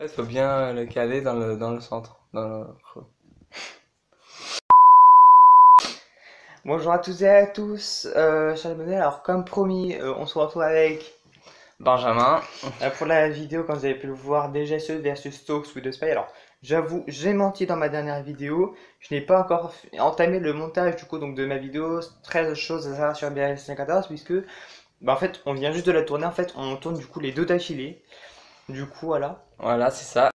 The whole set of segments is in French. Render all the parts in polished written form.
Il faut bien le caler dans le centre, dans le creux. Bonjour à toutes et à tous, chers abonnés. Alors comme promis, on se retrouve avec Benjamin. pour la vidéo, comme vous avez pu le voir, DGSE versus Talks with the Spy. Alors j'avoue, j'ai menti dans ma dernière vidéo, je n'ai pas encore entamé le montage du coup donc de ma vidéo, 13 choses à savoir sur BRL 514 puisque en fait on vient juste de la tourner, en fait on tourne du coup les deux d'affilée, du coup voilà. Voilà, c'est ça.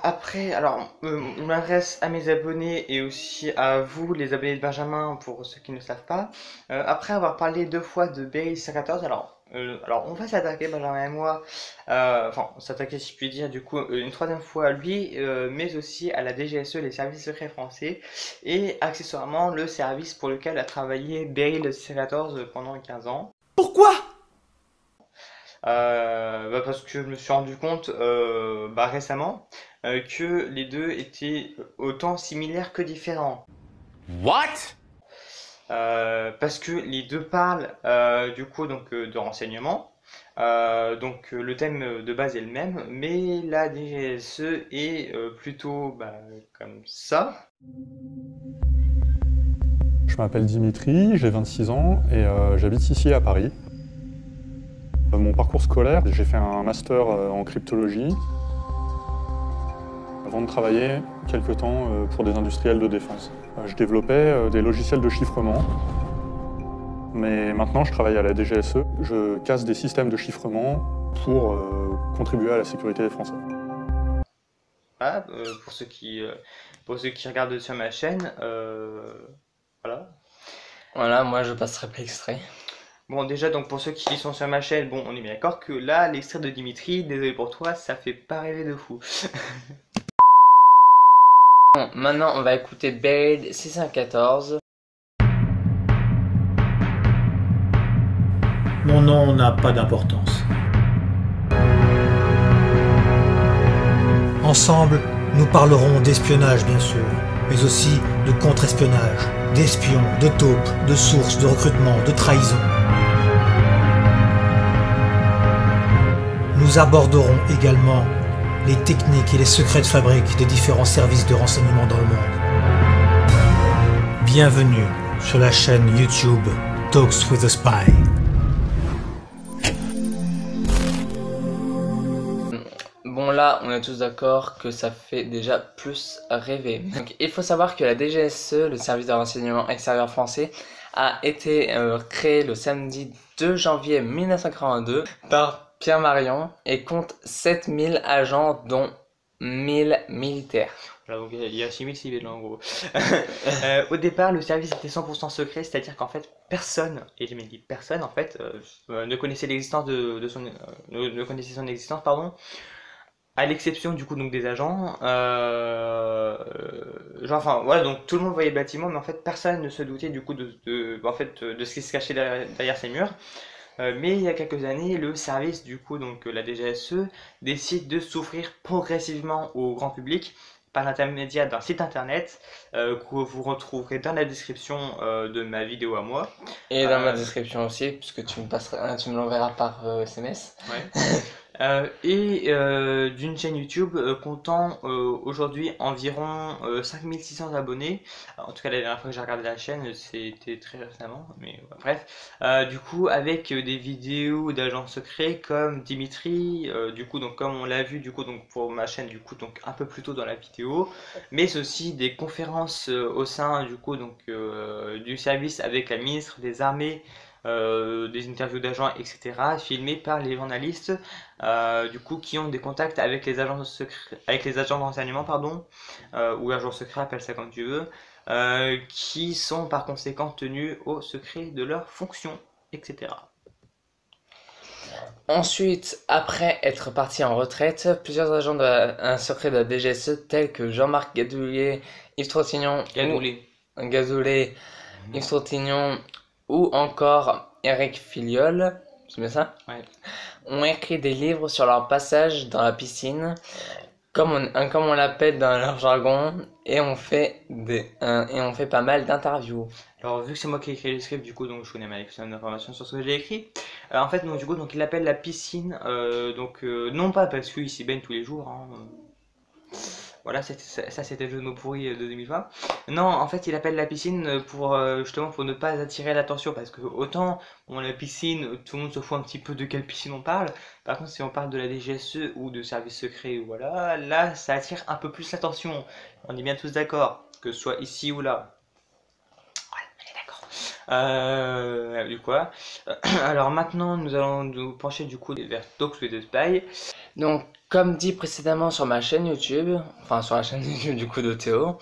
Après, alors, je m'adresse à mes abonnés et aussi à vous, les abonnés de Benjamin, pour ceux qui ne savent pas. Après avoir parlé deux fois de BRL 114, alors on va s'attaquer, Benjamin et moi, enfin, s'attaquer si je puis dire, du coup, une troisième fois à lui, mais aussi à la DGSE, les services secrets français, et accessoirement le service pour lequel a travaillé BRL 114 pendant 15 ans. Pourquoi? Parce que je me suis rendu compte récemment que les deux étaient autant similaires que différents. What? Parce que les deux parlent du coup donc de renseignement. Le thème de base est le même, mais la DGSE est plutôt comme ça. Je m'appelle Dimitri, j'ai 26 ans et j'habite ici à Paris. Mon parcours scolaire, j'ai fait un master en cryptologie avant de travailler quelque temps pour des industriels de défense. Je développais des logiciels de chiffrement, mais maintenant je travaille à la DGSE. Je casse des systèmes de chiffrement pour contribuer à la sécurité des Français. Voilà, pour ceux qui regardent sur ma chaîne, voilà. Voilà, moi je passerai pas l'extrait. Bon, déjà, donc pour ceux qui sont sur ma chaîne, bon, on est bien d'accord que là, l'extrait de Dimitri, désolé pour toi, ça fait pas rêver de fou. Bon, maintenant on va écouter BRL 614. Mon nom n'a pas d'importance. Ensemble, nous parlerons d'espionnage bien sûr, mais aussi de contre-espionnage, d'espions, de taupes, de sources, de recrutement, de trahison. Nous aborderons également les techniques et les secrets de fabrique des différents services de renseignement dans le monde. Bienvenue sur la chaîne YouTube Talks with a Spy. Bon là, on est tous d'accord que ça fait déjà plus rêver. Donc, il faut savoir que la DGSE, le service de renseignement extérieur français, a été créé le samedi 2 janvier 1982 par Pierre Marion et compte 7000 agents dont 1000 militaires. Voilà, donc il y a 6000 civils en gros. Au départ, le service était 100% secret, c'est-à-dire qu'en fait, personne, et j'ai bien dit personne en fait, ne connaissait l'existence ne connaissait son existence, pardon. À l'exception du coup donc des agents, voilà, donc tout le monde voyait le bâtiment, mais en fait personne ne se doutait du coup de ce qui se cachait derrière ces murs. Mais il y a quelques années, le service du coup donc la DGSE décide de s'ouvrir progressivement au grand public par l'intermédiaire d'un site internet que vous retrouverez dans la description de ma vidéo à moi. Et dans ma description aussi, puisque tu me l'enverras par SMS. Ouais. D'une chaîne YouTube comptant aujourd'hui environ 5600 abonnés. Alors, en tout cas, la dernière fois que j'ai regardé la chaîne, c'était très récemment, mais bref. Du coup, avec des vidéos d'agents secrets comme Dimitri, du coup, donc comme on l'a vu, du coup, donc pour ma chaîne, du coup, donc un peu plus tôt dans la vidéo, mais aussi des conférences au sein, du coup, donc du service avec la ministre des Armées. Des interviews d'agents, etc., filmées par les journalistes du coup qui ont des contacts avec les agents secrets, avec les agents de renseignement, pardon, ou agents secrets, appelle ça comme tu veux, qui sont par conséquent tenus au secret de leurs fonctions, etc. Ensuite, après être parti en retraite, plusieurs agents un secret de la DGSE tels que Jean-Marc Gadoulier, Yves Trottignon, Yves Trottignon ou encore Eric Filiol, c'est bien ça? Ouais. Ont écrit des livres sur leur passage dans la piscine, comme on l'appelle dans leur jargon, et on fait pas mal d'interviews. Alors vu que c'est moi qui ai écrit le script, du coup donc je connais ma d'informations sur ce que j'ai écrit. En fait donc du coup donc il appelle la piscine, non pas parce qu'il s'y baigne tous les jours, hein. Voilà, ça c'était le jeu de mots pourri de 2020. Non, en fait il appelle la piscine pour justement pour ne pas attirer l'attention, parce que autant bon, la piscine, tout le monde se fout un petit peu de quelle piscine on parle. Par contre si on parle de la DGSE ou de service secret, voilà, là ça attire un peu plus l'attention. On est bien tous d'accord, que ce soit ici ou là. Du coup, alors maintenant nous allons nous pencher du coup vers Talks with the Spy. Donc comme dit précédemment sur ma chaîne YouTube, enfin sur la chaîne YouTube du coup de Théo,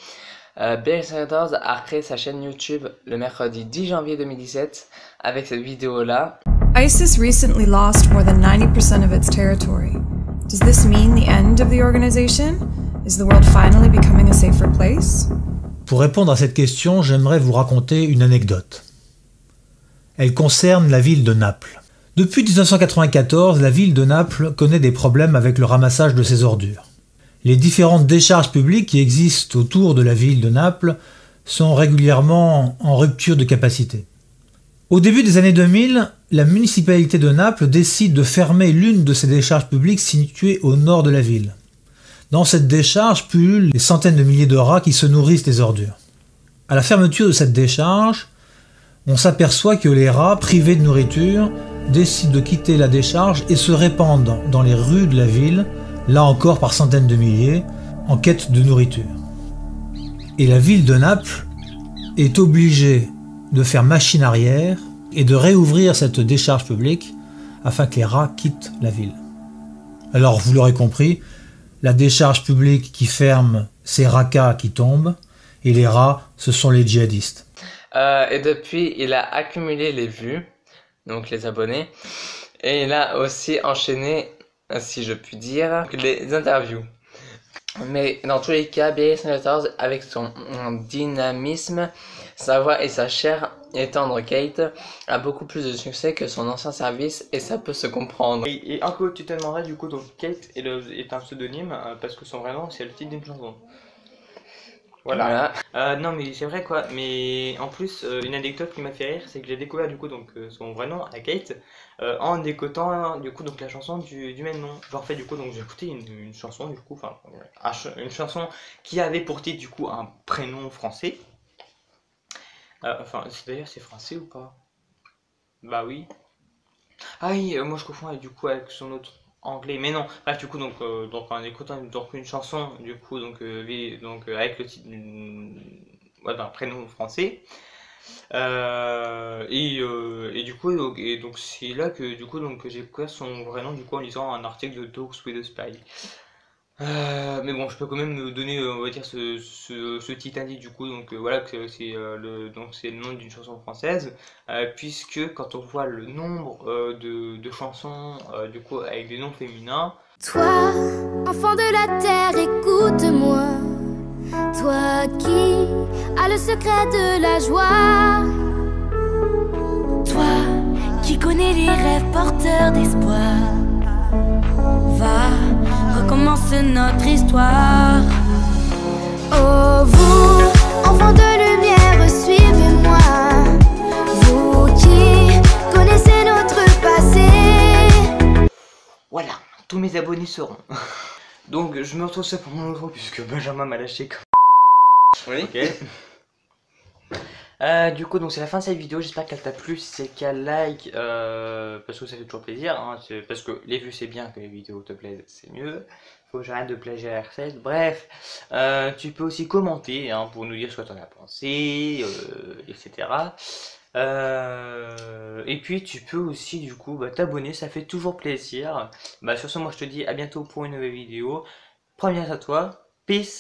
BX14 a créé sa chaîne YouTube le mercredi 10 janvier 2017 avec cette vidéo là. ISIS recently lost more than 90% of its territory. Does this mean the end of the organization? Is the world finally becoming a safer place? Pour répondre à cette question, j'aimerais vous raconter une anecdote. Elle concerne la ville de Naples. Depuis 1994, la ville de Naples connaît des problèmes avec le ramassage de ses ordures. Les différentes décharges publiques qui existent autour de la ville de Naples sont régulièrement en rupture de capacité. Au début des années 2000, la municipalité de Naples décide de fermer l'une de ces décharges publiques situées au nord de la ville. Dans cette décharge pullulent des centaines de milliers de rats qui se nourrissent des ordures. À la fermeture de cette décharge, on s'aperçoit que les rats, privés de nourriture, décident de quitter la décharge et se répandent dans les rues de la ville, là encore par centaines de milliers, en quête de nourriture. Et la ville de Naples est obligée de faire machine arrière et de réouvrir cette décharge publique afin que les rats quittent la ville. Alors vous l'aurez compris, la décharge publique qui ferme, c'est Raqqa qui tombe, et les rats, ce sont les djihadistes. Et depuis, il a accumulé les vues, donc les abonnés, et il a aussi enchaîné, si je puis dire, les interviews. Mais dans tous les cas, BX14, avec son dynamisme, sa voix et sa chair et tendre Kate, a beaucoup plus de succès que son ancien service, et ça peut se comprendre. Et un coup tu te demanderais du coup donc Kate est un pseudonyme parce que son vrai nom c'est le titre d'une chanson. Voilà. Non mais c'est vrai quoi, mais en plus une anecdote qui m'a fait rire, c'est que j'ai découvert du coup donc son vrai nom à Kate en écoutant du coup donc la chanson du même nom. Genre fait du coup donc j'ai écouté une chanson du coup, enfin une chanson qui avait pour titre du coup un prénom français. Enfin d'ailleurs c'est français ou pas? Bah oui. Ah oui, moi je confonds du coup avec son autre anglais, mais non. Bref, du coup donc en écoutant donc une chanson du coup avec le titre d'un prénom français. Et du coup donc c'est là que du coup donc j'ai découvert son vrai nom du coup en lisant un article de Talks with the Spy. Mais bon, je peux quand même donner, on va dire, ce petit indice du coup, donc voilà, que c'est le nom d'une chanson française, puisque quand on voit le nombre de chansons du coup avec des noms féminins. Toi, enfant de la terre, écoute-moi. Toi qui as le secret de la joie. Toi qui connais les rêves porteurs d'espoir. Va, recommence notre histoire. Oh vous, enfants de lumière, suivez-moi. Vous qui connaissez notre passé. Voilà, tous mes abonnés sauront. Donc je me retrouve ça pour mon autre puisque Benjamin m'a lâché comme... Oui. Ok. Du coup donc c'est la fin de cette vidéo, j'espère qu'elle t'a plu. Si c'est le cas, like parce que ça fait toujours plaisir, hein. Parce que les vues c'est bien, que les vidéos te plaisent c'est mieux. Faut que j'arrête de plagier la recette. Bref, tu peux aussi commenter hein, pour nous dire ce que t'en as pensé, etc. Et puis tu peux aussi du coup t'abonner, ça fait toujours plaisir. Sur ce moi je te dis à bientôt pour une nouvelle vidéo. Prends bien à toi, peace.